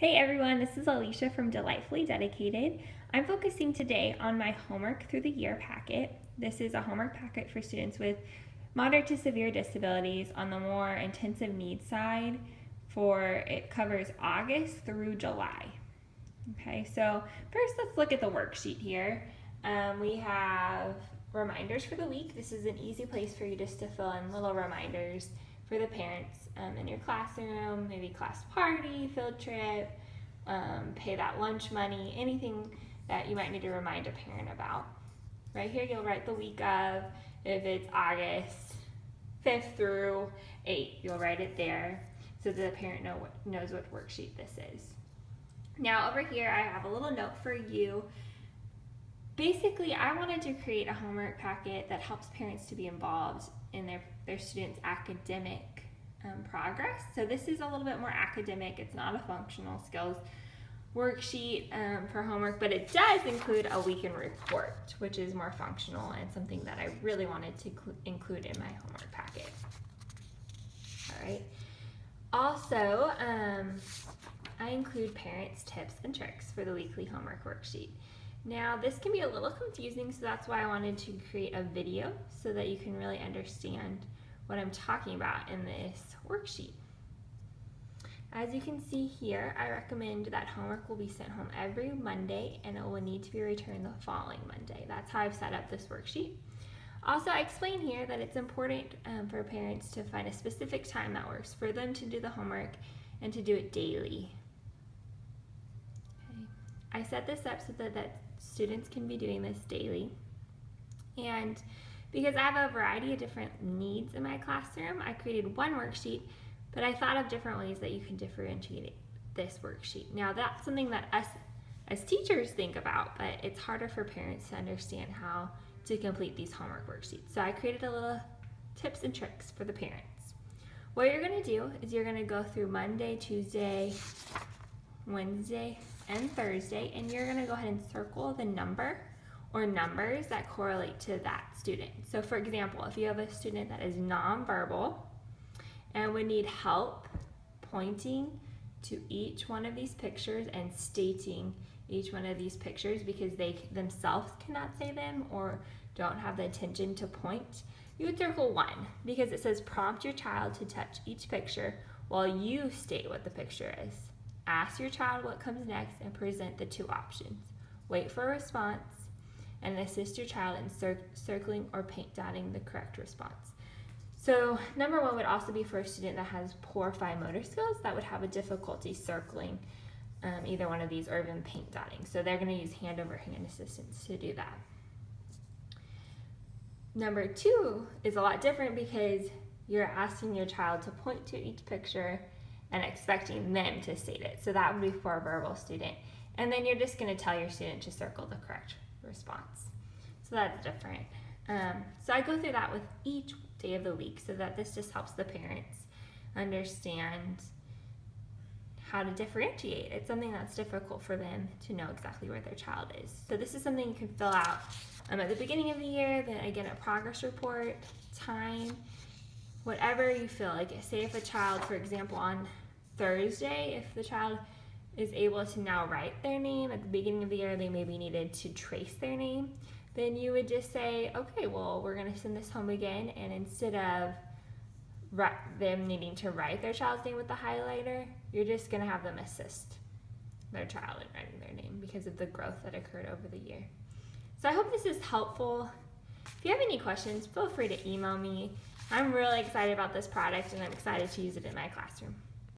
Hey everyone, this is Alicia from Delightfully Dedicated. I'm focusing today on my homework through the year packet. This is a homework packet for students with moderate to severe disabilities on the more intensive needs side. It covers August through July. Okay, so first let's look at the worksheet here. We have reminders for the week. This is an easy place for you just to fill in little reminders for the parents in your classroom, maybe class party, field trip, pay that lunch money, anything that you might need to remind a parent about. Right here you'll write the week of, if it's August 5th through 8th, you'll write it there so that the parent knows what worksheet this is. Now over here I have a little note for you. Basically, I wanted to create a homework packet that helps parents to be involved in their students' academic progress. So this is a little bit more academic. It's not a functional skills worksheet for homework, but it does include a weekend report, which is more functional and something that I really wanted to include in my homework packet. All right. Also, I include parents' tips and tricks for the weekly homework worksheet. Now this can be a little confusing, so that's why I wanted to create a video so that you can really understand what I'm talking about in this worksheet. As you can see here, I recommend that homework will be sent home every Monday and it will need to be returned the following Monday. That's how I've set up this worksheet. Also, I explain here that it's important for parents to find a specific time that works for them to do the homework and to do it daily. Okay. I set this up so that students can be doing this daily. And because I have a variety of different needs in my classroom, I created one worksheet, but I thought of different ways that you can differentiate this worksheet. Now that's something that us as teachers think about, but it's harder for parents to understand how to complete these homework worksheets. So I created a little tips and tricks for the parents. What you're gonna do is you're gonna go through Monday, Tuesday, Wednesday, and Thursday, and you're gonna go ahead and circle the number or numbers that correlate to that student. So for example, if you have a student that is nonverbal and would need help pointing to each one of these pictures and stating each one of these pictures because they themselves cannot say them or don't have the attention to point, you would circle 1 because it says prompt your child to touch each picture while you state what the picture is. Ask your child what comes next and present the 2 options. Wait for a response and assist your child in circling or paint dotting the correct response. So number 1 would also be for a student that has poor fine motor skills that would have a difficulty circling either one of these or even paint dotting. So they're going to use hand over hand assistance to do that. Number 2 is a lot different because you're asking your child to point to each picture and expecting them to state it. So that would be for a verbal student. And then you're just gonna tell your student to circle the correct response. So that's different. So I go through that with each day of the week so that this just helps the parents understand how to differentiate. It's something that's difficult for them to know exactly where their child is. So this is something you can fill out at the beginning of the year, then again a progress report, time, whatever you feel like. Say if a child, for example, on Thursday, if the child is able to now write their name, at the beginning of the year they maybe needed to trace their name, then you would just say, okay, well, we're going to send this home again, and instead of them needing to write their child's name with the highlighter, you're just going to have them assist their child in writing their name because of the growth that occurred over the year. So I hope this is helpful. If you have any questions, feel free to email me. I'm really excited about this product and I'm excited to use it in my classroom.